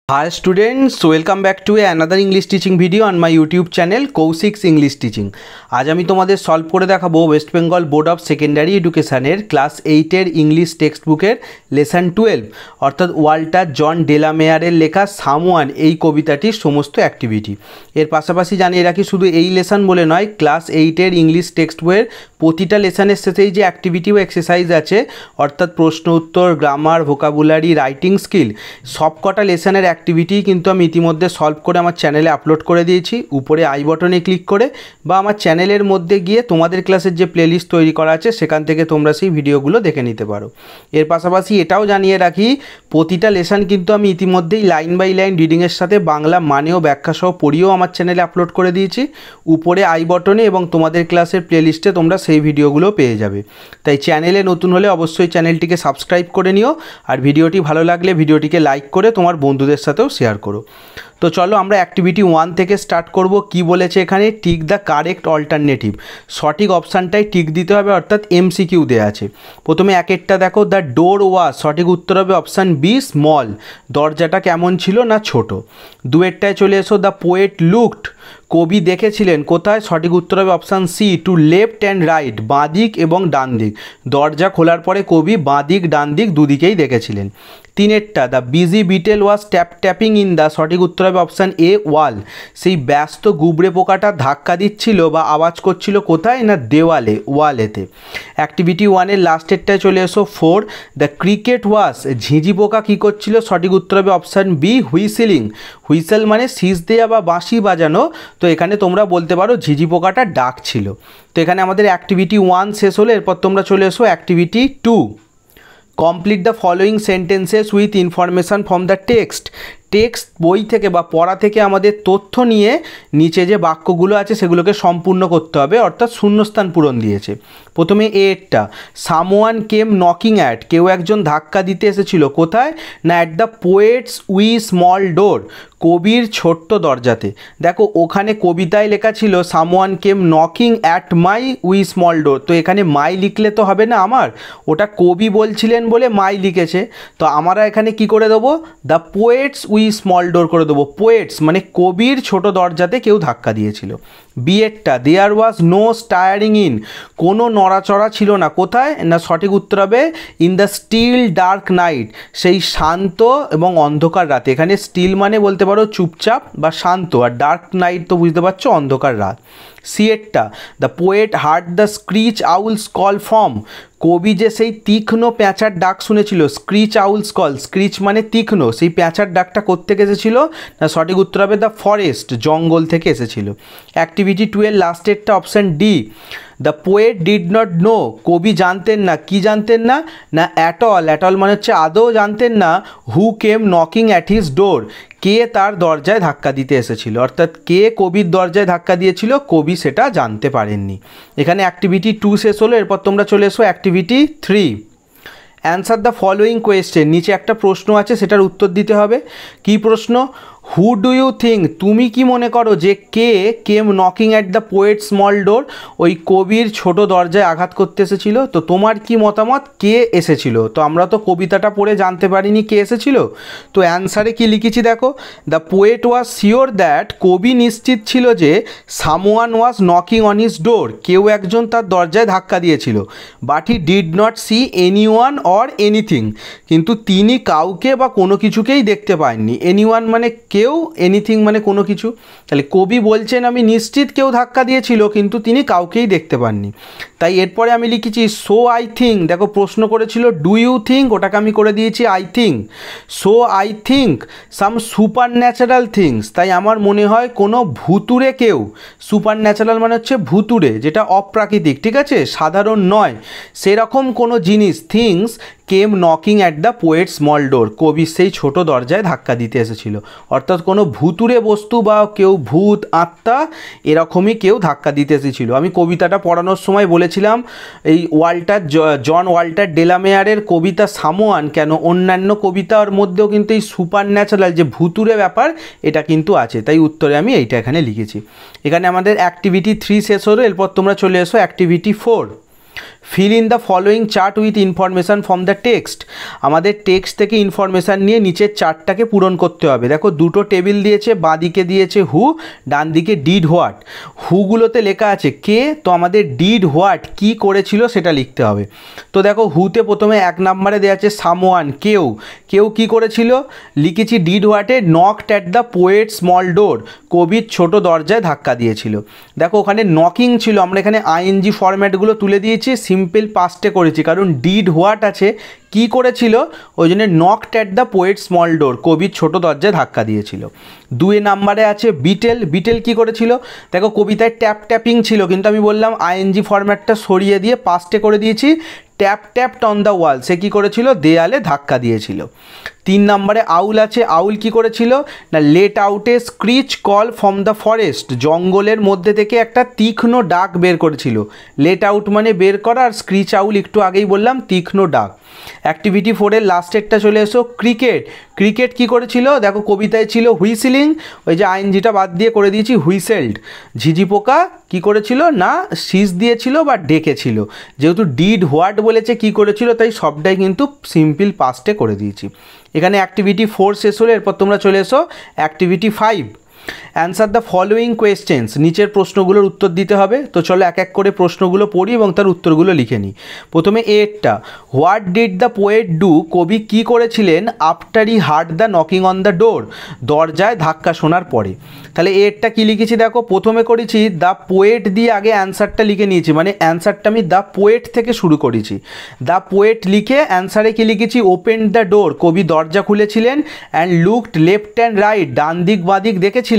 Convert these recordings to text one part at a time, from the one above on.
Hi students, welcome back to another English teaching video on my YouTube channel Koushik's English Teaching। आज আমি তোমাদের solve করে দেখাবো West Bengal board of secondary এডুকেশনের class 8 এর English text বুকের লেসন 12 অর্থাৎ ওয়াল্টার জন ডেলামেয়ারের লেখা সামওয়ান এই কবিতাটির সমস্ত অ্যাক্টিভিটি। এর পাশাপাশি জানিয়ে রাখি শুধু এই লেসন বলে নয়, ক্লাস 8 এর ইংলিশ টেক্সট বইয়ের প্রতিটা লেসনের শেষেই যে অ্যাক্টিভিটি ও এক্সারসাইজ আছে অর্থাৎ প্রশ্ন উত্তর, গ্রামার, ভোকাবুলারি, রাইটিং স্কিল সবকটা লেসনের অ্যাক্টিভিটি কিন্তু আমি ইতিমধ্যে সলভ করে আমার চ্যানেলে আপলোড করে দিয়েছি। উপরে আই বটনে ক্লিক করে বা আমার চ্যানেলের মধ্যে গিয়ে তোমাদের ক্লাসের যে প্লেলিস্ট তৈরি করা আছে সেখান থেকে তোমরা সেই ভিডিওগুলো দেখে নিতে পারো। এর পাশাপাশি এটাও জানিয়ে রাখি প্রতিটা লেসন কিন্তু আমি ইতিমধ্যেই লাইন বাই লাইন রিডিংয়ের সাথে বাংলা মানেও ব্যাখ্যা সহ পড়িয়েও আমার চ্যানেলে আপলোড করে দিয়েছি। উপরে আই বটনে এবং তোমাদের ক্লাসের প্লেলিস্টে তোমরা সেই ভিডিওগুলো পেয়ে যাবে। তাই চ্যানেলে নতুন হলে অবশ্যই চ্যানেলটিকে সাবস্ক্রাইব করে নিও, আর ভিডিওটি ভালো লাগলে ভিডিওটিকে লাইক করে তোমার বন্ধুদের সাথেও শেয়ার করো। তো চলো আমরা অ্যাক্টিভিটি 1 থেকে স্টার্ট করব। কি বলেছে এখানে? টিক দ্য কারেক্ট অল্টারনেটিভ, সঠিক অপশানটাই টিক দিতে হবে, অর্থাৎ এমসিকিউ দেওয়া আছে। প্রথমে একেরটা দেখো, দ্য ডোর ওয়াজ, সঠিক উত্তর হবে অপশান বি স্মল, দরজাটা কেমন ছিল না ছোট। দুয়েরটায় চলে এসো, দ্য পোয়েট লুকড, কবি দেখেছিলেন কোথায়? সঠিক উত্তর হবে option C to left and right, বাঁ দিক এবং ডান দিক। দরজা খোলার পরে কবি বাঁ দিক ডান দিক দুদিকেই দেখেছিলেন। তিনেরটা, the busy beetle was tapping in the, সঠিক উত্তর হবে অপশান এ ওয়াল, সেই ব্যস্ত গুবরে পোকাটা ধাক্কা দিচ্ছিল বা আওয়াজ করছিল কোথায় না দেওয়ালে, ওয়ালেতে। অ্যাক্টিভিটি 1-এর লাস্টেরটায় চলে এসো 4, দ্য ক্রিকেট ওয়াজ, ঝিঁঝি পোকা কী করছিল? সঠিক উত্তর হবে অপশান বি হুইসেলিং, হুইসেল মানে শীষ দেওয়া বা বাঁশি বাজানো, তো এখানে তোমরা বলতে পারো ঝিঁঝি পোকাটা ডাকছিল। তো এখানে আমাদের অ্যাক্টিভিটি 1 শেষ হলো। এরপর তোমরা চলে এসো activity 2, complete the following sentences with information from the text. Text বই থেকে বা পড়া থেকে আমাদের তথ্য নিয়ে নিচে যে বাক্যগুলো আছে সেগুলোকে সম্পূর্ণ করতে হবে, অর্থাৎ শূন্যস্থান পূরণ দিয়েছে। প্রথমে এরটা, সামওয়ান কেম নকিং অ্যাট, কেউ একজন ধাক্কা দিতে এসেছিল কোথায় না at the poet's wee small door, কবির ছোট্ট দরজাতে। দেখো ওখানে কবিতায় লেখা ছিল someone came knocking at my wee small door, তো এখানে মাই লিখলে তো হবে না আমার, ওটা কবি বলছিলেন বলে মাই লিখেছে। তো আমরা এখানে কি করে দেবো? দ্য পোয়েটস উই স্মল ডোর করে দেবো। পোয়েটস মানে কবির ছোট দরজাতে কেউ ধাক্কা দিয়েছিল। বিয়েরটা, দেয়ার ওয়াজ নো স্টায়ারিং ইন, কোনো নড়াচড়া ছিল না কোথায় না সঠিক উত্তর হবে in the still dark night, সেই শান্ত এবং অন্ধকার রাতে। এখানে স্টিল মানে বলতে পারো চুপচাপ বা শান্ত, আর ডার্ক নাইট তো বুঝতে পারছো অন্ধকার রাত। সিয়েরটা, the poet heard the screech owl's call from, কবি যে সেই তীক্ষ্ণ প্যাঁচার ডাক শুনেছিল, স্ক্রিচ আউলস কল, স্ক্রিচ মানে তীক্ষ্ণ, সেই প্যাঁচার ডাকটা কোত্থেকে এসেছিল না সঠিক উত্তর হবে দ্য ফরেস্ট, জঙ্গল থেকে এসেছিল। অ্যাক্টিভিটি 2-এর লাস্টেরটা option D, the poet did not know, কবি জানতেন না, কি জানতেন না না অ্যাট অল, অ্যাট অল মানে হচ্ছে আদৌ জানতেন না, হু কেম নকিং অ্যাট হিজ ডোর, কে তার দরজায় ধাক্কা দিতে এসেছিল, অর্থাৎ কে কবির দরজায় ধাক্কা দিয়েছিল কবি সেটা জানতে পারেননি। এখানে অ্যাক্টিভিটি 2 শেষ হলো। এরপর তোমরা চলে এসো activity 3, answer the following question. নিচে একটা প্রশ্ন আছে, সেটার উত্তর দিতে হবে। কি প্রশ্ন? হু ডু ইউ থিঙ্ক, তুমি কি মনে করো যে কে came knocking at the poet small door, ওই কবির ছোট দরজায় আঘাত করতে এসেছিল? তো তোমার কি মতামত, কে এসেছিল? তো আমরা তো কবিতাটা পড়ে জানতে পারিনি কে এসেছিল। তো অ্যান্সারে কি লিখেছি দেখো, the poet was sure that, কবি নিশ্চিত ছিল যে someone was knocking on his door, কেউ একজন তার দরজায় ধাক্কা দিয়েছিল, but he did not see anyone or anything, কিন্তু তিনি কাউকে বা কোনো কিছুকেই দেখতে পাননি। এনি ওয়ান মানে কেউ, এনিথিং মানে কোনো কিছু। তাহলে কবি বলছেন আমি নিশ্চিত কেউ ধাক্কা দিয়েছিল কিন্তু তিনি কাউকেই দেখতে পাননি। তাই এরপরে আমি লিখেছি সো আই থিঙ্ক, দেখো প্রশ্ন করেছিল ডু ইউ থিঙ্ক, ওটাকে আমি করে দিয়েছি I think. So I think some super natural things, তাই আমার মনে হয় কোনো ভুতুড়ে কেউ, সুপার ন্যাচারাল মানে হচ্ছে ভুতুড়ে, যেটা অপ্রাকৃতিক, ঠিক আছে, সাধারণ নয়, সেরকম কোনো জিনিস, things came knocking at the poet small door, কবি সেই ছোট দরজায় ধাক্কা দিতে এসেছিল। অর্থাৎ কোনো ভুতুড়ে বস্তু বা কেউ ভূত আত্মা এরকমই কেউ ধাক্কা দিতে এসেছিল। আমি কবিতাটা পড়ানোর সময় বলেছিলাম এই জন ওয়াল্টার ডেলামেয়ারের কবিতা সামওয়ান কেন অন্যান্য কবিতার মধ্যেও কিন্তু এই সুপার ন্যাচারাল যে ভুতুড়ে ব্যাপার এটা কিন্তু আছে, তাই উত্তরে আমি এইটা এখানে লিখেছি। এখানে আমাদের অ্যাক্টিভিটি 3 শেষ হলো। এরপর তোমরা চলে এসো activity 4, feel in the following chart with information from the text. আমাদের টেক্সট থেকে ইনফরমেশান নিয়ে নিচের চার্টটাকে পূরণ করতে হবে। দেখো দুটো টেবিল দিয়েছে, বাঁ দিকে দিয়েছে হু, ডান দিকে ডিড হোয়াট। হুগুলোতে লেখা আছে কে, তো আমাদের ডিড হোয়াট কী করেছিল সেটা লিখতে হবে। তো দেখো হুতে প্রথমে 1 নম্বরে দেওয়া আছে সামওয়ান, কেউ। কেউ কী করেছিল, লিখেছি did what knocked at the poet small door, কবির ছোট দরজায় ধাক্কা দিয়েছিল। দেখো ওখানে নকিং ছিল, আমরা এখানে আইএনজি ফরম্যাটগুলো তুলে দিয়েছি, সিম্পল পাস্টে করেছি, কারণ ডিড হোয়াট আছে কী করেছিল, ওই জন্য knocked at the poet small door, কবির ছোট দরজায় ধাক্কা দিয়েছিল। 2 নম্বরে আছে বিটেল। বিটেল কী করেছিল, দেখো কবিতায় ট্যাপ ট্যাপিং ছিল, কিন্তু আমি বললাম আইএনজি ফরম্যাটটা সরিয়ে দিয়ে পাস্টে করে দিয়েছি, ট্যাপ ট্যাপড অন দ্য ওয়াল, সে কী করেছিল, দেয়ালে ধাক্কা দিয়েছিল। 3 নম্বরে আউল আছে। আউল কী করেছিল না, late out A screech call from the forest, জঙ্গলের মধ্যে থেকে একটা তীক্ষ্ণ ডাক বের করেছিল। লেট আউট মানে বের করা, আর স্ক্রিচ আউল একটু আগেই বললাম তীক্ষ্ণ ডাক। অ্যাক্টিভিটি 4-এর লাস্টেরটা চলে এসো, ক্রিকেট। ক্রিকেট কী করেছিল, দেখো কবিতায় ছিল হুইসিলিং, ওই যে আইএনজিটা বাদ দিয়ে করে দিয়েছি হুইসেলড। ঝিঝি পোকা কী করেছিল না, শীষ দিয়েছিল বা ডেকেছিল। যেহেতু ডিড হোয়াট বলেছে কী করেছিল, তাই সবটাই কিন্তু সিম্পল পাস্টে করে দিয়েছি। এখানে অ্যাক্টিভিটি 4 শেষ হলে এরপর তোমরা চলে এসো activity 5। Answer the following questions, নিচের প্রশ্নগুলোর উত্তর দিতে হবে। তো চলো এক এক করে প্রশ্নগুলো পড়ি এবং তার উত্তরগুলো লিখে নিই। প্রথমে এরটা, what did the poet do, কবি কী করেছিলেন after he heard the knocking on the door, দরজায় ধাক্কা শোনার পরে। তাহলে এরটা কী লিখেছি, দেখো প্রথমে করেছি দ্য পোয়েট দিয়ে আগে অ্যান্সারটা লিখে নিয়েছি, মানে অ্যান্সারটা আমি দ্য পোয়েট থেকে শুরু করেছি। দ্য পোয়েট লিখে অ্যান্সারে কী লিখেছি, ওপেন দ্য ডোর, কবি দরজা খুলেছিলেন, and looked left and right, ডান দিক বাঁ দিক দেখেছিলেন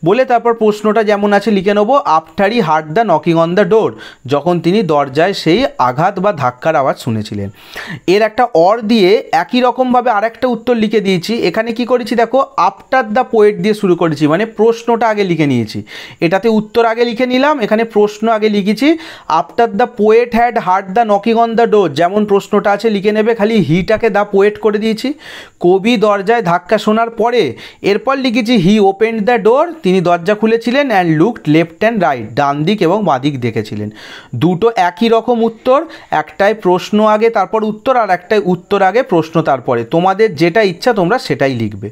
বলে তারপর প্রশ্নটা যেমন আছে লিখে নেবো, after he heard the knocking on the ডোর, যখন তিনি দরজায় সেই আঘাত বা ধাক্কার আওয়াজ শুনেছিলেন। এর একটা অর দিয়ে একই রকমভাবে আরেকটা উত্তর লিখে দিয়েছি। এখানে কি করেছি দেখো, আফটার দ্য পোয়েট দিয়ে শুরু করেছি, মানে প্রশ্নটা আগে লিখে নিয়েছি। এটাতে উত্তর আগে লিখে নিলাম, এখানে প্রশ্ন আগে লিখেছি, after the poet had hard the knocking on the ডোর, যেমন প্রশ্নটা আছে লিখে নেবে, খালি হিটাকে দ্য পোয়েট করে দিয়েছি। কবি দরজায় ধাক্কা শোনার পরে এরপর লিখেছি হি ওপেন্ড দ্য ডোর, তিনি দরজা খুলেছিলেন, and looked left and right, ডান দিক এবং বাঁ দিক দেখেছিলেন। দুটো একই রকম উত্তর, একটায় প্রশ্ন আগে তারপর উত্তর, আর একটায় উত্তর আগে প্রশ্ন তারপরে। তোমাদের যেটা ইচ্ছা তোমরা সেটাই লিখবে।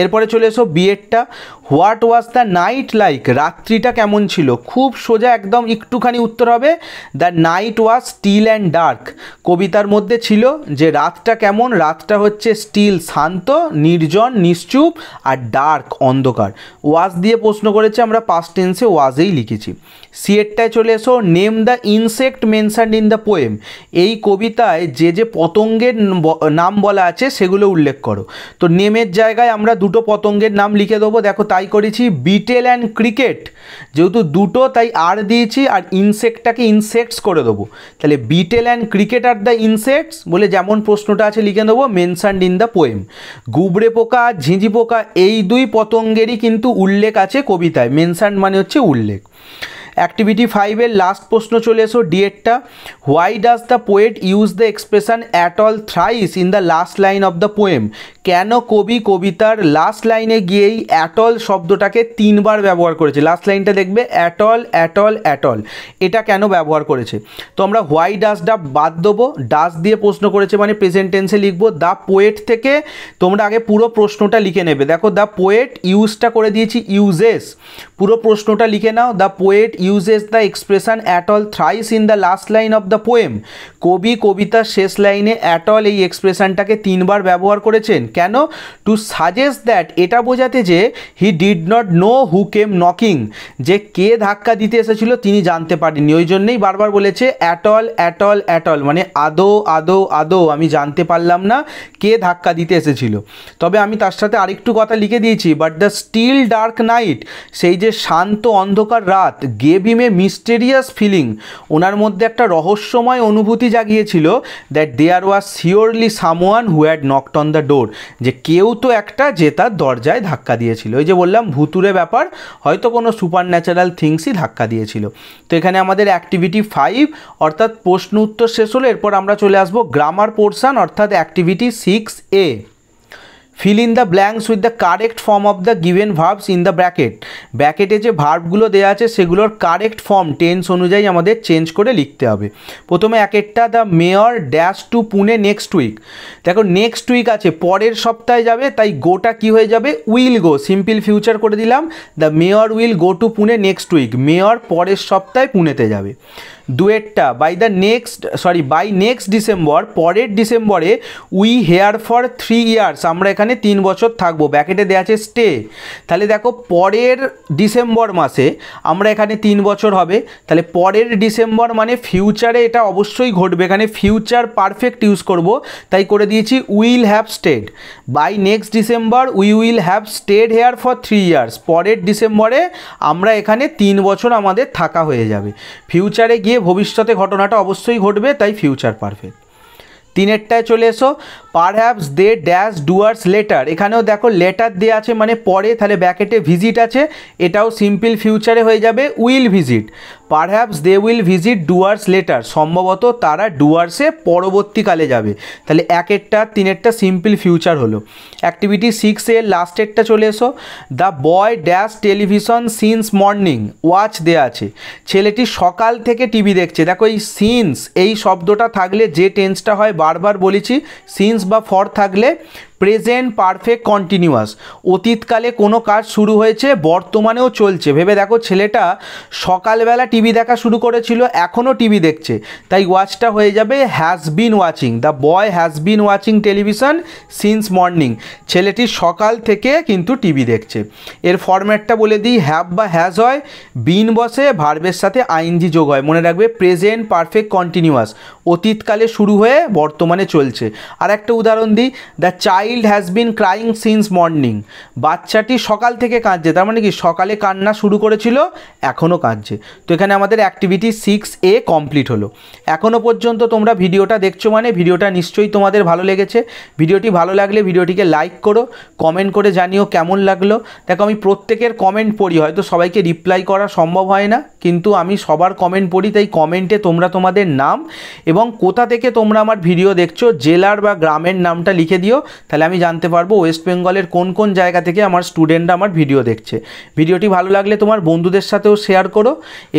এরপরে চলে এসো বিয়েরটা, what was the night like, রাত্রিটা কেমন ছিল। খুব সোজা একদম, একটুখানি উত্তর হবে the night was still and dark, কবিতার মধ্যে ছিল যে রাতটা কেমন, রাতটা হচ্ছে স্টিল শান্ত, নির্জন নিশ্চুপ, আর ডার্ক অন্ধকার। ওয়াজ দিয়ে প্রশ্ন করেছে, আমরা পাস্ট টেন্সে ওয়াজেই লিখেছি। সিয়েরটায় চলে এসো, name the insect mentioned in the poem, এই কবিতায় যে যে পতঙ্গের নাম বলা আছে সেগুলো উল্লেখ করো। তো নেমের জায়গায় আমরা দুটো পতঙ্গের নাম লিখে দেবো, দেখো তাই করেছি, বিটেল অ্যান্ড ক্রিকেট, যেহেতু দুটো তাই আর দিয়েছি, আর ইনসেক্টটাকে ইনসেক্টস করে দেবো। তাহলে betel and cricket are the insects বলে যেমন প্রশ্নটা আছে লিখে দেবো, মেনশনড ইন দ্য পোয়েম। গুবরে পোকা আর ঝিঁঝি পোকা এই দুই পতঙ্গেরই কিন্তু উল্লেখ আছে কবিতায়, মেনশনড মানে হচ্ছে উল্লেখ। অ্যাক্টিভিটি 5-এর লাস্ট প্রশ্ন চলে এসো ডিএডটা, why does the poet use the expression at all thrice in the last line of the poem, কেন কবি কবিতার লাস্ট লাইনে গিয়েই অ্যাট অল শব্দটাকে 3 বার ব্যবহার করেছে। লাস্ট লাইনটা দেখবে at all at all at all, এটা কেন ব্যবহার করেছে। তো আমরা হোয়াই ডাজটা বাদ দেবো, ডাজ দিয়ে প্রশ্ন করেছে মানে প্রেজেন্ট টেন্সে লিখবো। দ্য পোয়েট থেকে তোমরা আগে পুরো প্রশ্নটা লিখে নেবে, দেখো দ্য পোয়েট ইউজটা করে দিয়েছি ইউজেস, পুরো প্রশ্নটা লিখে নাও। The poet uses the expression at all thrice in the last line of the poem, কবি কবিতার শেষ লাইনে at all এই এক্সপ্রেশনটাকে 3 বার ব্যবহার করেছেন কেন, টু সাজেস্ট দ্যাট, এটা বোঝাতে যে হি did not know who came knocking, যে কে ধাক্কা দিতে এসেছিল তিনি জানতে পারেননি, ওই জন্যই বারবার বলেছে at all at all at all, মানে আদৌ আদৌ আদৌ আমি জানতে পারলাম না কে ধাক্কা দিতে এসেছিল। তবে আমি তার সাথে আরেকটু কথা লিখে দিয়েছি, but the still dark night, সেই যে শান্ত অন্ধকার রাত, gave him a mysterious feeling, ওনার মধ্যে একটা রহস্যময় অনুভূতি জাগিয়েছিল, that there was surely someone who had knocked on the door, যে কেউ তো একটা যে তার দরজায় ধাক্কা দিয়েছিল। ওই যে বললাম ভুতুরে ব্যাপার, হয়তো কোনো সুপার ন্যাচারাল থিংসই ধাক্কা দিয়েছিল। তো এখানে আমাদের অ্যাক্টিভিটি 5 অর্থাৎ প্রশ্ন উত্তর শেষ হলো। এরপর আমরা চলে আসবো গ্রামার পোর্শন অর্থাৎ activity 6A। Fill in the blanks with the correct form of the given verbs in the bracket. ব্র্যাকেটে যে ভার্বগুলো দেওয়া আছে সেগুলোর কারেক্ট ফর্ম টেন্স অনুযায়ী আমাদের চেঞ্জ করে লিখতে হবে। প্রথমে একেরটা, the mayor dash to Pune next week. দেখো নেক্সট উইক আছে, পরের সপ্তাহে যাবে, তাই গোটা কি হয়ে যাবে, উইল গো, সিম্পল ফিউচার করে দিলাম। The mayor will go to Pune next week, mayor পরের সপ্তাহে পুনেতে যাবে। দুয়েরটা, বাই নেক্সট ডিসেম্বর, পরের ডিসেম্বরে উই হেয়ার ফর 3 ইয়ার্স, আমরা এখানে 3 বছর থাকবো, ব্যাকেটে দেওয়া আছে স্টে। তাহলে দেখো পরের ডিসেম্বর মাসে আমরা এখানে 3 বছর হবে, তাহলে পরের ডিসেম্বর মানে ফিউচারে এটা অবশ্যই ঘটবে, এখানে ফিউচার পারফেক্ট ইউজ করব, তাই করে দিয়েছি will have stayed. By next December we will have stayed here for 3 years, পরের ডিসেম্বরে আমরা এখানে 3 বছর আমাদের থাকা হয়ে যাবে। ফিউচারে গিয়ে ভবিষ্যতে ঘটনাটা অবশ্যই ঘটবে, তাই ফিউচার পারফেক্ট। তিনেরটায় চলে এসো, perhaps they dash Dooars later, এখানেও দেখো লেটার দেওয়া আছে মানে পরে, তাহলে ব্যাকেটে ভিজিট আছে, এটাও সিম্পল ফিউচারে হয়ে যাবে will visit. Perhaps they will visit Dooars later, সম্ভবত তারা ডুয়ার্সে পরবর্তীকালে যাবে, তাহলে একেরটা তিনেরটা সিম্পল ফিউচার হলো। অ্যাক্টিভিটি 6 এর লাস্টেরটা চলে এসো, the boy dash television since morning, watch দেওয়া আছে, ছেলেটি সকাল থেকে টিভি দেখছে। দেখো এই সিন্স এই শব্দটা থাকলে যে টেন্সটা হয় বারবার বলেছি, সিন্স বা ফর থাকলে প্রেজেন্ট পারফেক্ট কন্টিনিউয়াস, অতীতকালে কোনো কাজ শুরু হয়েছে বর্তমানেও চলছে। ভেবে দেখো ছেলেটা সকালবেলা টিভি দেখা শুরু করেছিল, এখনও টিভি দেখছে, তাই ওয়াচটা হয়ে যাবে has been watching. The boy has been watching television since morning, ছেলেটি সকাল থেকে কিন্তু টিভি দেখছে। এর ফরম্যাটটা বলে দিই, হ্যাভ বা হ্যাজ হয়, বিন বসে, ভার্বের সাথে আইএনজি যোগ হয়। মনে রাখবে প্রেজেন্ট পারফেক্ট কন্টিনিউয়াস, অতীতকালে শুরু হয়ে বর্তমানে চলছে। আর একটা উদাহরণ দিই, the child has been crying since morning, বাচ্চাটি সকাল থেকে কাঁদছে, তার মানে কি সকালে কান্না শুরু করেছিল এখনও কাঁদছে। তো এখানে আমাদের অ্যাক্টিভিটি 6A কমপ্লিট হলো। এখনও পর্যন্ত তোমরা ভিডিওটা দেখছো মানে ভিডিওটা নিশ্চয়ই তোমাদের ভালো লেগেছে। ভিডিওটি ভালো লাগলে ভিডিওটিকে লাইক করো, কমেন্ট করে জানিও কেমন লাগলো। দেখো আমি প্রত্যেকের কমেন্ট পড়ি, হয়তো সবাইকে রিপ্লাই করা সম্ভব হয় না, কিন্তু আমি সবার কমেন্ট পড়ি, তাই কমেন্টে তোমরা তোমাদের নাম এবং কোথা থেকে তোমরা আমার ভিডিও দেখছো, জেলার বা গ্রামের নামটা লিখে দিও, তাহলে আমি জানতে পারবো ওয়েস্ট বেঙ্গলের কোন কোন জায়গা থেকে আমার স্টুডেন্টরা আমার ভিডিও দেখছে। ভিডিওটি ভালো লাগলে তোমার বন্ধুদের সাথেও শেয়ার করো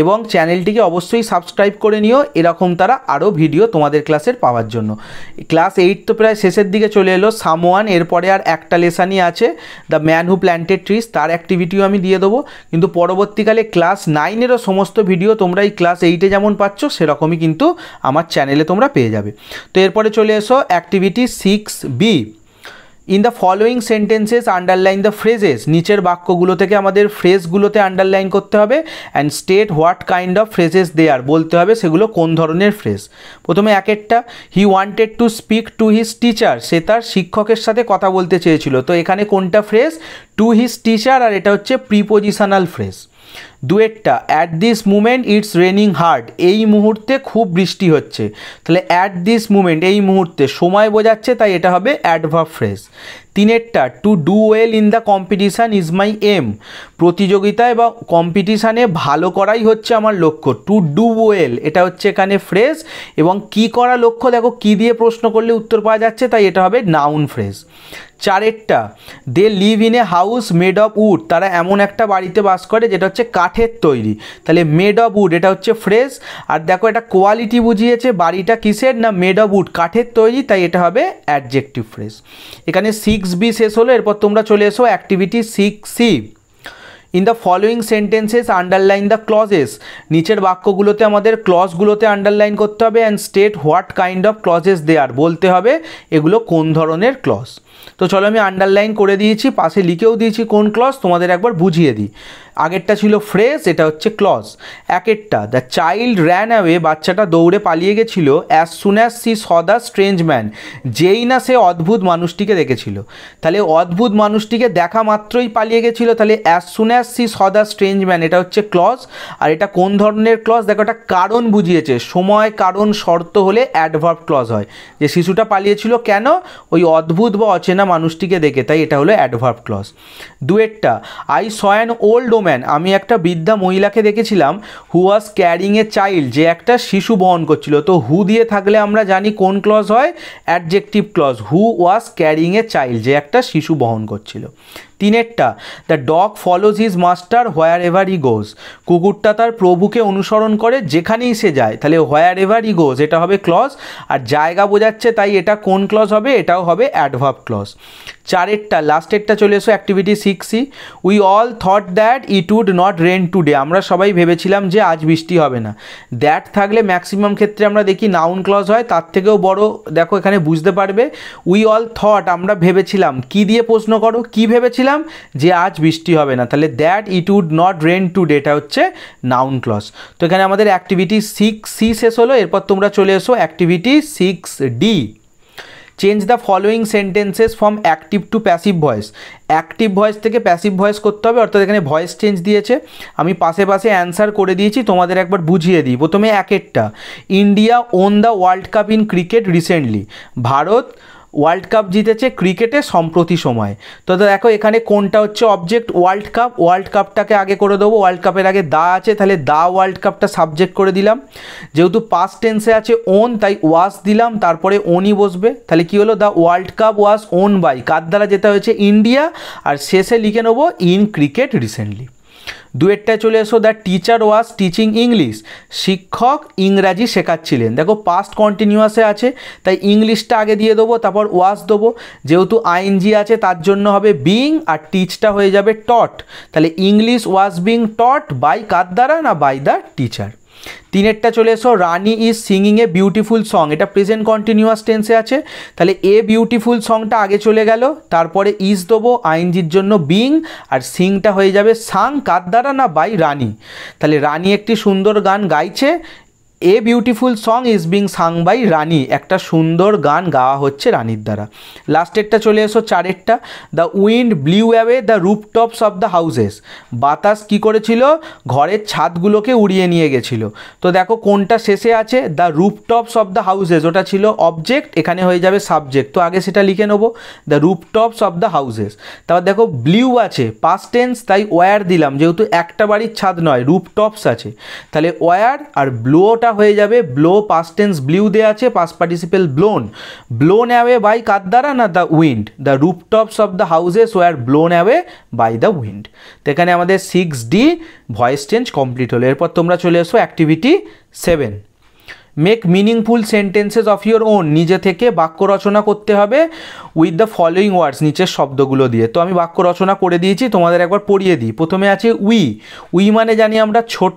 এবং চ্যানেলটিকে অবশ্যই সাবস্ক্রাইব করে নিও, এরকম তারা আরও ভিডিও তোমাদের ক্লাসের পাওয়ার জন্য। ক্লাস 8 তো প্রায় শেষের দিকে চলে এলো, সামওয়ান, এরপরে আর একটা লেসনই আছে, the man who planted trees, তার অ্যাক্টিভিটিও আমি দিয়ে দেবো, কিন্তু পরবর্তীকালে ক্লাস 9-এরও সমস্ত ভিডিও তোমরা এই ক্লাস 8-এ যেমন পাচ্ছ সেরকমই কিন্তু আমার চ্যানেলে তোমরা পেয়ে যাবে। তো এরপরে চলে এসো activity 6B, in the following sentences underline the phrases, নিচের বাক্যগুলো থেকে আমাদের ফ্রেজগুলোতে আন্ডারলাইন করতে হবে, and state what kind of phrases they are, বলতে হবে সেগুলো কোন ধরনের ফ্রেজ। প্রথমে একেরটা, he wanted to speak to his teacher, সে তার শিক্ষকের সাথে কথা বলতে চেয়েছিল। তো এখানে কোনটা ফ্রেজ, টু হিজ টিচার, আর এটা হচ্ছে প্রিপোজিশনাল ফ্রেজ। দুয়েরটা, at this moment it's raining hard, এই মুহূর্তে খুব বৃষ্টি হচ্ছে, তাহলে অ্যাট দিস মুমেন্ট এই মুহূর্তে সময় বোঝাচ্ছে, তাই এটা হবে অ্যাডভার্ব ফ্রেজ। তিনেরটা, to do well in the competition is my aim, প্রতিযোগিতায় বা কম্পিটিশানে ভালো করাই হচ্ছে আমার লক্ষ্য। টু ডু ওয়েল এটা হচ্ছে এখানে ফ্রেজ, এবং কি করা লক্ষ্য, দেখো কি দিয়ে প্রশ্ন করলে উত্তর পাওয়া যাচ্ছে, তাই এটা হবে নাউন ফ্রেজ। চারেরটা, they live in a house made of wood, তারা এমন একটা বাড়িতে বাস করে যেটা হচ্ছে কাঠের তৈরি, তাহলে মেড অফ উড এটা হচ্ছে ফ্রেজ। আর দেখো এটা কোয়ালিটি বুঝিয়েছে, বাড়িটা কিসের, না মেড অফ উড, কাঠের তৈরি, তাই এটা হবে অ্যাডজেক্টিভ ফ্রেজ। এখানে 6B শেষ হলো, এরপর তোমরা চলে এসো activity 6C, in the following sentences underline the clauses, নিচের বাক্যগুলোতে আমাদের ক্লজগুলোতে আন্ডারলাইন করতে হবে, and state what kind of clauses they are, বলতে হবে এগুলো কোন ধরনের ক্লজ। তো চলো আমি আন্ডারলাইন করে দিয়েছি, পাশে লিখেও দিয়েছি কোন ক্লজ, তোমাদের একবার বুঝিয়ে দিই। আগেরটা ছিল ফ্রেজ, এটা হচ্ছে ক্লজ। একেরটা, দ্য চাইল্ড র্যান অ্যাওয়ে, বাচ্চাটা দৌড়ে পালিয়ে গেছিল, as soon as she saw the strange man, যেই না সে অদ্ভুত মানুষটিকে দেখেছিল। তাহলে অদ্ভুত মানুষটিকে দেখা মাত্রই পালিয়ে গেছিল, তাহলে as soon as she saw the strange man এটা হচ্ছে ক্লজ। আর এটা কোন ধরনের ক্লজ, দেখো এটা কারণ বুঝিয়েছে, সময় কারণ শর্ত হলে অ্যাডভার্ব ক্লজ হয়, যে শিশুটা পালিয়েছিল কেন, ওই অদ্ভুত বা অচেনা অচেনা মানুষটিকে দেখে, তাই এটা হলো অ্যাডভার্ব ক্লজ। দুয়েরটা, I saw an old woman, আমি একটা বৃদ্ধা মহিলাকে দেখেছিলাম, হু ওয়াজ ক্যারিং এ চাইল্ড, যে একটা শিশু বহন করছিল। তো হু দিয়ে থাকলে আমরা জানি কোন ক্লজ হয়, adjective clause, who was carrying a child, যে একটা শিশু বহন করছিল। তিনেরটা, the dog follows his master wherever he goes, কুকুরটা তার প্রভুকে অনুসরণ করে যেখানেই সে যায়, তাহলে হোয়ার এভার হি গোজ এটা হবে ক্লজ, আর জায়গা বোঝাচ্ছে তাই এটা কোন ক্লজ হবে, এটাও হবে অ্যাডভার্ব ক্লজ। চারেরটা, লাস্টেরটা চলে এসো activity 6C, we all thought that it would not rain today, আমরা সবাই ভেবেছিলাম যে আজ বৃষ্টি হবে না। দ্যাট থাকলে ম্যাক্সিমাম ক্ষেত্রে আমরা দেখি নাউন ক্লজ হয়, তার থেকেও বড় দেখো এখানে বুঝতে পারবে, উই অল থট আমরা ভেবেছিলাম, কি দিয়ে প্রশ্ন করো, কি ভেবেছিলাম, যে আজ বৃষ্টি হবে না, তাহলে that it would not rain today এটা হচ্ছে নাউন ক্লজ। তো এখানে আমাদের অ্যাক্টিভিটি 6C শেষ হলো, এরপর তোমরা চলে এসো activity 6D, change the following sentences from active to passive voice, active voice থেকে প্যাসিভ ভয়েস করতে হবে, অর্থাৎ এখানে ভয়েস চেঞ্জ দিয়েছে, আমি পাশে পাশে অ্যান্সার করে দিয়েছি, তোমাদের একবার বুঝিয়ে দিই। প্রথমে একেরটা, India won the world cup in cricket recently, ভারত ওয়ার্ল্ড কাপ জিতেছে ক্রিকেটে সম্প্রতি সময়। তো দেখো এখানে কোনটা হচ্ছে অবজেক্ট, ওয়ার্ল্ড কাপ, ওয়ার্ল্ড কাপটাকে আগে করে দেবো, ওয়ার্ল্ড কাপের আগে দা আছে, তাহলে দা ওয়ার্ল্ড কাপটা সাবজেক্ট করে দিলাম, যেহেতু পাস্ট টেন্সে আছে ওন তাই ওয়াজ দিলাম, তারপরে ওনই বসবে, তাহলে কি হলো, the world cup was won by, কার দ্বারা যেটা হয়েছে ইন্ডিয়া, আর শেষে লিখে নেবো ইন ক্রিকেট রিসেন্টলি। দুয়েরটায় চলে এসো, the teacher was teaching English, শিক্ষক ইংরাজি শেখাচ্ছিলেন, দেখো পাস্ট কন্টিনিউয়াসে আছে তাই ইংলিশটা আগে দিয়ে দেবো, তারপর ওয়াজ দেবো, যেহেতু আইএনজি আছে তার জন্য হবে বিং, আর টিচটা হয়ে যাবে টট, তাহলে English was being taught by কার দ্বারা, না বাই দ্য টিচার। তিনেরটা চলে এসো, Rani is singing a beautiful song, এটা প্রেজেন্ট কন্টিনিউয়াস টেন্সে আছে, তাহলে এ বিউটিফুল সংটা আগে চলে গেল, তারপরে ইজ দেবো আইএনজির জন্য বিং, আর সিংটা হয়ে যাবে সাং, কার দ্বারা, না বাই রানি, তাহলে রানি একটি সুন্দর গান গাইছে, a beautiful song is being sung by Rani, একটা সুন্দর গান গাওয়া হচ্ছে রানির দ্বারা। লাস্টেরটা চলে এসো চারেরটা, the wind blew away the rooftops of the houses, বাতাস কী করেছিল, ঘরের ছাদগুলোকে উড়িয়ে নিয়ে গেছিলো। তো দেখো কোনটা শেষে আছে, the rooftops of the houses ওটা ছিল অবজেক্ট, এখানে হয়ে যাবে সাবজেক্ট, তো আগে সেটা লিখে নেবো, the rooftops of the houses. তারপর দেখো ব্লিউ আছে পাস্ট টেন্স তাই ওয়্যার দিলাম, যেহেতু একটা বাড়ির ছাদ নয় রুফটপস আছে, তাহলে ওয়্যার, আর ব্লোটা হয়ে যাবে ব্লো, পাস্ট টেন্স ব্লিউ দেওয়া আছে, past participle blown, blown away by কার দ্বারা, না the wind, the rooftops of the houses were blown away by the wind. তো এখানে আমাদের 6D ভয়েস চেঞ্জ কমপ্লিট হলো। এরপর তোমরা চলে এসো activity 7, make meaningful sentences of your own, নিজে থেকে বাক্য রচনা করতে হবে উইথ দ্য ফলোয়িং ওয়ার্ডস, নিচের শব্দগুলো দিয়ে। তো আমি বাক্য রচনা করে দিয়েছি, তোমাদের একবার পড়িয়ে দিই। প্রথমে আছে উই, উই মানে জানি আমরা ছোট,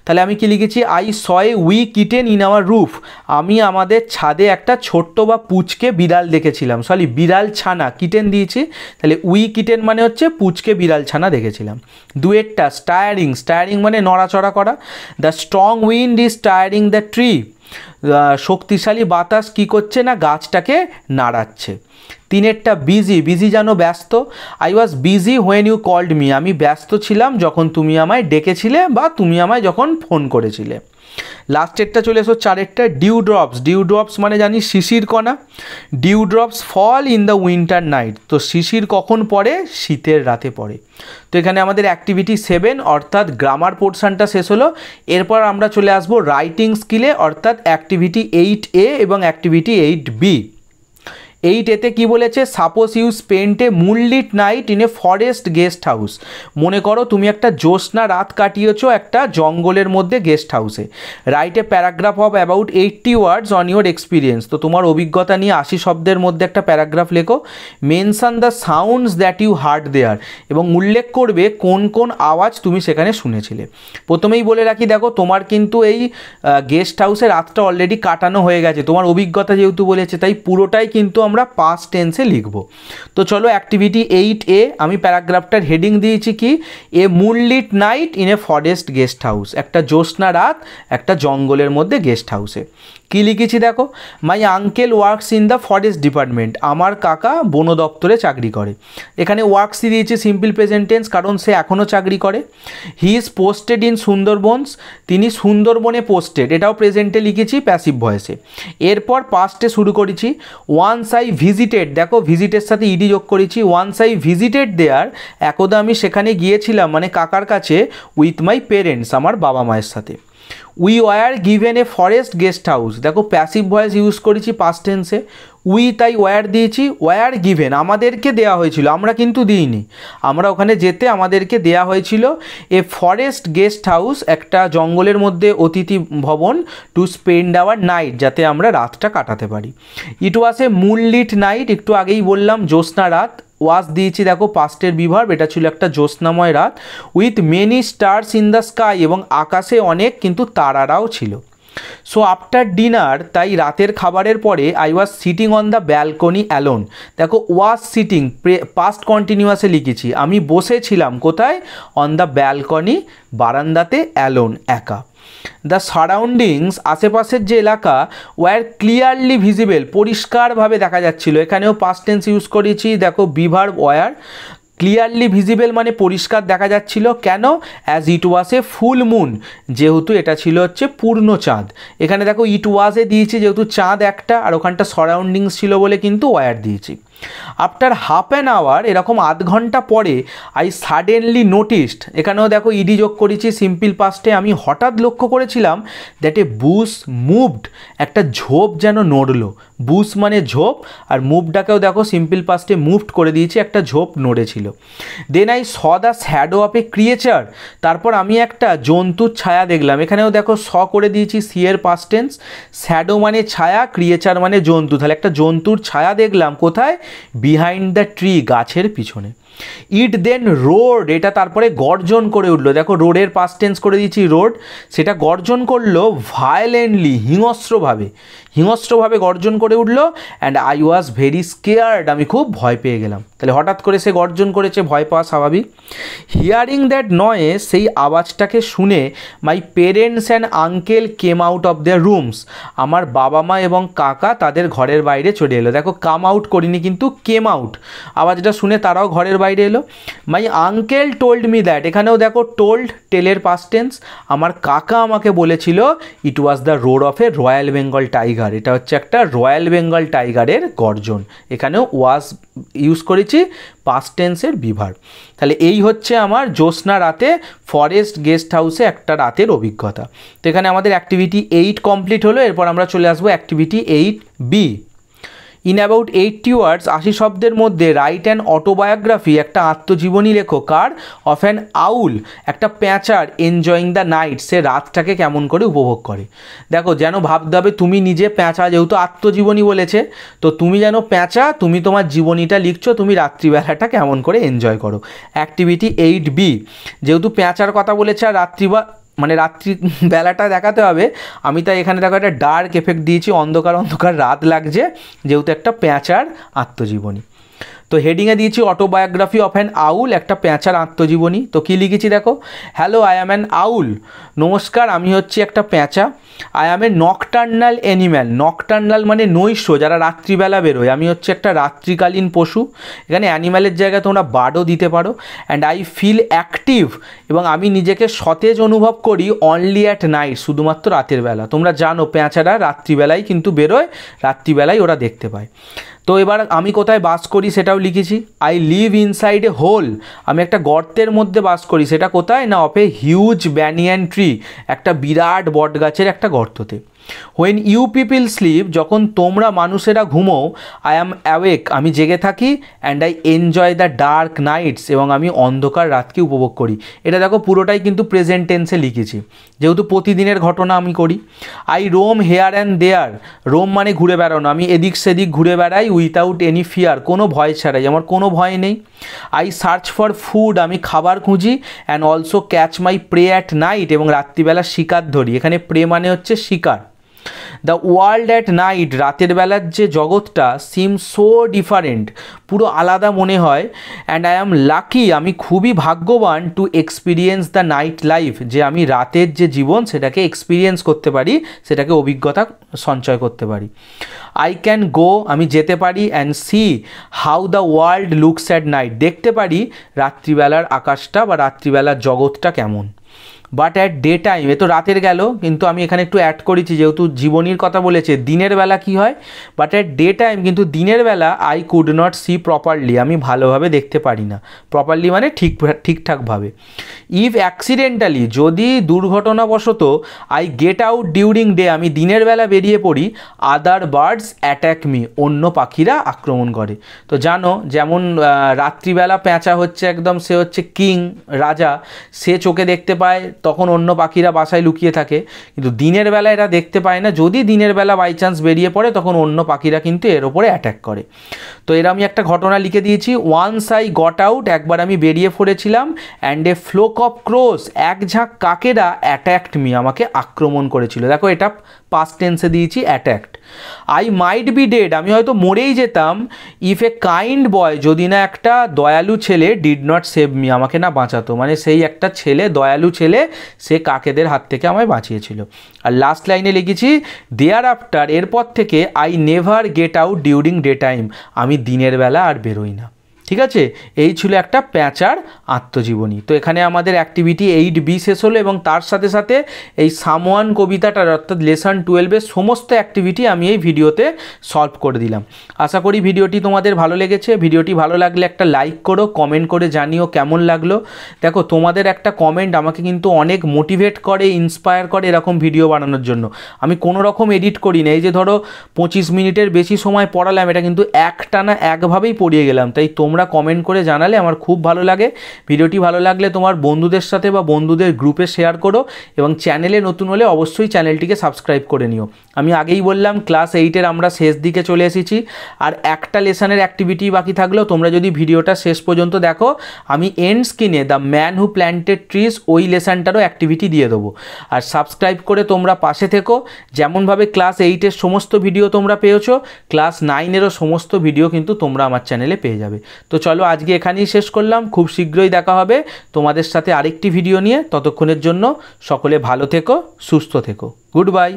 তাহলে আমি কি লিখেছি, I saw a wee kitten in our roof, আমি আমাদের ছাদে একটা ছোট্ট বা পুচকে বিড়াল দেখেছিলাম, সরি বিড়াল ছানা, কিটেন দিয়েছি, তাহলে উই কিটেন মানে হচ্ছে পুচকে বিড়াল ছানা দেখেছিলাম। দুয়েরটা স্টায়ারিং, স্টায়ারিং মানে নড়াচড়া করা, the strong wind is stirring the tree, শক্তিশালী বাতাস কি করছে, না গাছটাকে নাড়াচ্ছে। তিনেরটা বিজি, বিজি যেন ব্যস্ত, I was busy when you called me, আমি ব্যস্ত ছিলাম যখন তুমি আমায় ডেকেছিলে বা তুমি আমায় যখন ফোন করেছিলে। লাস্টেরটা চলে এসো চারেরটা, ডিউ ড্রপস, ডিউ ড্রপস মানে জানি শিশির কণা, dew drops fall in the winter night, তো শিশির কখন পড়ে, শীতের রাতে পড়ে। তো এখানে আমাদের অ্যাক্টিভিটি 7 অর্থাৎ গ্রামার পোর্শনটা শেষ হলো। এরপর আমরা চলে আসবো রাইটিং স্কিলে, অর্থাৎ অ্যাক্টিভিটি 8A এবং অ্যাক্টিভিটি 8B। 8A কি বলেছে, suppose you spent a moonlit night in a forest guest house, মনে করো তুমি একটা জ্যোৎস্না রাত কাটিয়েছো একটা জঙ্গলের মধ্যে গেস্ট হাউসে। Write a paragraph of about 80 words on your experience, তো তোমার অভিজ্ঞতা নিয়ে 80 শব্দের মধ্যে একটা প্যারাগ্রাফ লেখো। Mention the sounds that you heard there, এবং উল্লেখ করবে কোন কোন আওয়াজ তুমি সেখানে শুনেছিলে। প্রথমেই বলে রাখি দেখো তোমার কিন্তু এই গেস্ট হাউসে রাতটা অলরেডি কাটানো হয়ে গেছে, তোমার অভিজ্ঞতা যেহেতু বলেছে তাই পুরোটাই কিন্তু আমরা পাস্ট টেন্সে লিখব। তো চলো অ্যাক্টিভিটি 8A, আমি প্যারাগ্রাফটার হেডিং দিয়েছি কি, a moonlit night in a forest guest house, একটা জ্যোৎস্না রাত একটা জঙ্গলের মধ্যে গেস্ট হাউসে। কি লিখেছি দেখো, my uncle works in the forest department, আমার কাকা বন দপ্তরে চাকরি করে। এখানে ওয়ার্কসই দিয়েছে সিম্পল প্রেজেন্ট টেন্স, কারণ সে এখনও চাকরি করে। He is posted in Sundarbans, তিনি সুন্দরবনে পোস্টেড, এটাও প্রেজেন্টে লিখেছি প্যাসিভ ভয়েসে। এরপর পাস্টে শুরু করেছি, ওয়ান্স আই আই ভিজিটেড, দেখো ভিজিটের সাথে ইডি যোগ করেছি, ওয়ান্স আই ভিজিটেড দেয়ার, একদা আমি সেখানে গিয়েছিলাম মানে কাকার কাছে, উইথ মাই পেরেন্টস, আমার বাবা মায়ের সাথে। We were given a forest guest house, দেখো প্যাসিভ ভয়েস ইউজ করেছি পাস্ট টেন্সে, উই তাই ওয়ার দিয়েছি, ওয়ার গিভেন আমাদেরকে দেয়া হয়েছিল, আমরা কিন্তু দিইনি, আমরা ওখানে যেতে আমাদেরকে দেয়া হয়েছিল, এ ফরেস্ট গেস্ট হাউস একটা জঙ্গলের মধ্যে অতিথি ভবন, টু স্পেন্ড আওয়ার নাইট, যাতে আমরা রাতটা কাটাতে পারি। ইট ওয়াজ এ মুনলিট নাইট, একটু আগেই বললাম জ্যোৎস্না রাত, ওয়াজ দিয়েছি দেখো পাস্টের বিভার্ব, এটা ছিল একটা জ্যোৎস্নাময় রাত, with many stars in the sky, এবং আকাশে অনেক কিন্তু তারারাও ছিল। সো আফটার ডিনার, তাই রাতের খাবারের পরে, I was sitting on the balcony alone, দেখো ওয়াজ সিটিং পাস্ট কন্টিনিউয়াসে লিখেছি, আমি বসেছিলাম কোথায়, অন দ্য ব্যালকনি, বারান্দাতে, অ্যালোন একা। দ্য সারাউন্ডিংস, আশেপাশের যে এলাকা, ওয়ার ক্লিয়ারলি ভিজিবল, পরিষ্কারভাবে দেখা যাচ্ছিল, এখানেও পাস্ট টেন্স ইউজ করেছি, দেখো বিভার্ব ওয়ার, ক্লিয়ারলি ভিজিবল মানে পরিষ্কার দেখা যাচ্ছিল, কেন, as it was A full moon, যেহেতু এটা ছিল হচ্ছে পূর্ণ চাঁদ, এখানে দেখো ইট ওয়াজে দিয়েছি যেহেতু চাঁদ একটা, আর ওখানটা সারাউন্ডিংস ছিল বলে কিন্তু ওয়ার দিয়েছি। আফটার হাফ অ্যান আওয়ার, এরকম আধ ঘন্টা পরে, আই সাডেনলি নোটিসড, এখানেও দেখো ইডি যোগ করেছি সিম্পল পাস্টে, আমি হঠাৎ লক্ষ্য করেছিলাম, দ্যাট এ বুশ মুভড, একটা ঝোপ যেন নড়লো, বুশ মানে ঝোপ, আর মুভটাকেও দেখো সিম্পল পাস্টে মুভড করে দিয়েছি, একটা ঝোপ নড়েছিল। Then I saw the shadow of a creature, তারপর আমি একটা জন্তুর ছায়া দেখলাম, এখানেও দেখো স করে দিয়েছি সি এর পাস্ট টেন্স, শ্যাডো মানে ছায়া, ক্রিয়েচার মানে জন্তু, তাহলে একটা জন্তুর ছায়া দেখলাম কোথায়, বিহাইন্ড দ্য ট্রি, গাছের পিছনে। ইট দেন রোড, এটা তারপরে গর্জন করে উঠলো, দেখো রোডের পাস্ট টেন্স করে দিয়েছি রোড, সেটা গর্জন করলো ভায়োলেন্টলি, হিংস্রভাবে গর্জন করে উঠলো, and I was very scared, আমি খুব ভয় পেয়ে গেলাম, তাহলে হঠাৎ করে সে গর্জন করেছে, ভয় পাওয়া স্বাভাবিক। হিয়ারিং দ্যাট নয়েজ, সেই আওয়াজটাকে শুনে, my parents and uncle came out of their rooms, আমার বাবা মা এবং কাকা তাদের ঘরের বাইরে চলে এলো, দেখো কাম আউট করিনি কিন্তু কেম আউট, আওয়াজটা শুনে তারাও ঘরের বাইরে এলো। My uncle told me that, এখানেও দেখো টোল্ড টেলের পাস্ট টেন্স, আমার কাকা আমাকে বলেছিল, it was the roar of a royal Bengal tiger, এটা হচ্ছে একটা রয়্যাল বেঙ্গল টাইগারের গর্জন, এখানেও ওয়াজ ইউজ করেছি পাস্ট টেন্সের বিভার্ব। তাহলে এই হচ্ছে আমার জ্যোৎস্না রাতে ফরেস্ট গেস্ট হাউসে একটা রাতের অভিজ্ঞতা। তো এখানে আমাদের অ্যাক্টিভিটি 8 কমপ্লিট হলো, এরপর আমরা চলে আসবো অ্যাক্টিভিটি 8B। ইন অ্যাবাউট 80 ওয়ার্ডস, 80 শব্দের মধ্যে, রাইট অ্যান অটোবায়োগ্রাফি, একটা আত্মজীবনী লেখো, কার, অফ অ্যান আউল, একটা প্যাঁচার, এনজয়িং দ্য নাইট, সে রাতটাকে কেমন করে উপভোগ করে। দেখো যেন ভাবতে হবে তুমি নিজে প্যাঁচা, যেহেতু আত্মজীবনী বলেছে, তো তুমি যেন প্যাঁচা, তুমি তোমার জীবনীটা লিখছো, তুমি রাত্রিবেলাটা কেমন করে এনজয় করো। অ্যাক্টিভিটি 8B, যেহেতু প্যাঁচার কথা বলেছে আর রাত্রিবেলাটা দেখাতে হবে, আমি তাই এখানে দেখো একটা ডার্ক এফেক্ট দিয়েছি, অন্ধকার রাত লাগছে, যেহেতু একটা প্যাঁচার আত্মজীবনী। তো হেডিংয়ে দিয়েছি অটোবায়োগ্রাফি অফ অ্যান আউল, একটা প্যাঁচার আত্মজীবনী। তো কী লিখেছি দেখো, hello I am an owl, নমস্কার আমি হচ্ছি একটা প্যাঁচা। I am a nocturnal animal, nocturnal মানে নৈশ, যারা রাত্রিবেলা বেরোয়, আমি হচ্ছে একটা রাত্রিকালীন পশু, এখানে অ্যানিম্যালের জায়গায় তোমরা বার্ডও দিতে পারো। অ্যান্ড আই ফিল অ্যাক্টিভ, এবং আমি নিজেকে সতেজ অনুভব করি, অনলি অ্যাট নাইট, শুধুমাত্র রাতের বেলা। তোমরা জানো প্যাঁচারা রাত্রিবেলায় কিন্তু বেরোয়, রাত্রিবেলায় ওরা দেখতে পায়। তো এবার আমি কোথায় বাস করি সেটাও লিখেছি, I live inside a hole, আমি একটা গর্তের মধ্যে বাস করি, সেটা কোথায় না, of a huge banyan tree, একটা বিরাট বট গাছের একটা গর্ততে। হোয়েন ইউ পিপল স্লিপ, যখন তোমরা মানুষেরা ঘুমো, আই অ্যাম অ্যাওয়েক, আমি জেগে থাকি, and I enjoy the dark nights, এবং আমি অন্ধকার রাতকে উপভোগ করি। এটা দেখো পুরোটাই কিন্তু প্রেজেন্ট টেন্সে লিখেছি, যেহেতু প্রতিদিনের ঘটনা আমি করি। I roam here and there, roam মানে ঘুরে বেড়ানো, আমি এদিক সেদিক ঘুরে বেড়াই, উইথাউট এনি ফিয়ার, কোনো ভয় ছাড়াই, আমার কোনো ভয় নেই। আই সার্চ ফর ফুড, আমি খাবার খুঁজি, and also catch my prey at night, এবং রাত্রিবেলা শিকার ধরি, এখানে প্রে মানে হচ্ছে শিকার। দ্য ওয়ার্ল্ড অ্যাট নাইট, রাতের বেলার যে জগৎটা, সিম সো ডিফারেন্ট, পুরো আলাদা মনে হয়। অ্যান্ড আই অ্যাম লাকি, আমি খুবই ভাগ্যবান, to experience the night life, যে আমি রাতের যে জীবন সেটাকে এক্সপিরিয়েন্স করতে পারি, সেটাকে অভিজ্ঞতা সঞ্চয় করতে পারি। আই ক্যান গো, আমি যেতে পারি, and C how the world looks at night, দেখতে পারি রাত্রিবেলার আকাশটা বা রাত্রিবেলার জগৎটা কেমন। বাট অ্যাট ডে টাইম, এ তো রাতের গেল, কিন্তু আমি এখানে একটু অ্যাড করেছি যেহেতু জীবনীর কথা বলেছে। দিনের বেলা কি হয়, বাট অ্যাট ডে টাইম, কিন্তু দিনের বেলা I could not see properly, আমি ভালোভাবে দেখতে পারি না। প্রপারলি মানে ঠিকঠাকভাবে। ইফ অ্যাক্সিডেন্টালি, যদি দুর্ঘটনাবশত I get out during day, আমি দিনের বেলা বেরিয়ে পড়ি, আদার বার্ডস অ্যাট্যাক মি, অন্য পাখিরা আক্রমণ করে। তো জানো যেমন রাত্রিবেলা পেঁচা হচ্ছে একদম, সে হচ্ছে কিং, রাজা, সে চোখে দেখতে পায়, তখন অন্য পাখিরা বাসায় লুকিয়ে থাকে, কিন্তু দিনের বেলা এরা দেখতে পায় না। যদি দিনের বেলা বাই চান্স বেরিয়ে পড়ে তখন অন্য পাখিরা কিন্তু এর ওপরে অ্যাট্যাক করে। তো এর আমি একটা ঘটনা লিখে দিয়েছি, ওয়ান্স আই গট আউট, একবার আমি বেরিয়ে পড়েছিলাম, and a flock of crows, এক ঝাঁক কাকেরা অ্যাট্যাক্ট মি, আমাকে আক্রমণ করেছিল। দেখো এটা পাস্ট টেন্সে দিয়েছি attacked. I might be dead, আমি হয়তো মরেই যেতাম, ইফ এ কাইন্ড বয়, যদি না একটা দয়ালু ছেলে ডিড নট সেভ মি, আমাকে না বাঁচাতো, মানে সেই একটা ছেলে, দয়ালু ছেলে, সে কাকেদের হাত থেকে আমায় বাঁচিয়েছিল। আর লাস্ট লাইনে লিখেছি দেয়ার আফটার, এরপর থেকে I never gate out during day time, আমি দিনের বেলা আর বেরোই না। ঠিক আছে, এই ছিল একটা প্যাঁচার আত্মজীবনী। তো এখানে আমাদের অ্যাক্টিভিটি 8B শেষ হলো, এবং তার সাথে সাথে এই সামওয়ান কবিতাটার অর্থাৎ লেসন 12-এর সমস্ত অ্যাক্টিভিটি আমি এই ভিডিওতে সলভ করে দিলাম। আশা করি ভিডিওটি তোমাদের ভালো লেগেছে। ভিডিওটি ভালো লাগলে একটা লাইক করো, কমেন্ট করে জানিও কেমন লাগলো। দেখো তোমাদের একটা কমেন্ট আমাকে কিন্তু অনেক মোটিভেট করে, ইন্সপায়ার করে এরকম ভিডিও বানানোর জন্য। আমি কোনো রকম এডিট করি না, এই যে ধরো 25 মিনিটের বেশি সময় পড়ালাম, এটা কিন্তু একটানা একভাবেই পড়িয়ে গেলাম। তাই তোমরা কমেন্ট করে জানালে আমার খুব ভালো লাগে। ভিডিওটি ভালো লাগলে তোমার বন্ধুদের সাথে বা বন্ধুদের গ্রুপে শেয়ার করো, এবং চ্যানেলে নতুন হলে অবশ্যই চ্যানেলটিকে সাবস্ক্রাইব করে নিও। আমি আগেই বললাম ক্লাস 8-এর আমরা শেষ দিকে চলে এসেছি, আর একটা লেসনের অ্যাক্টিভিটি বাকি থাকলেও তোমরা যদি ভিডিওটা শেষ পর্যন্ত দেখো, আমি এন্ড স্ক্রিনে the man who planted trees ওই লেসনটারও অ্যাক্টিভিটি দিয়ে দেবো। আর সাবস্ক্রাইব করে তোমরা পাশে থেকো। যেমনভাবে ক্লাস 8-এর সমস্ত ভিডিও তোমরা পেয়েছো, ক্লাস 9-এরও সমস্ত ভিডিও কিন্তু তোমরা আমার চ্যানেলে পেয়ে যাবে। তো চলো আজকে এখানেই শেষ করলাম, খুব শীঘ্রই দেখা হবে তোমাদের সাথে আরেকটি ভিডিও নিয়ে। ততক্ষণের জন্য সকলে ভালো থেকো, সুস্থ থেকো, গুড বাই।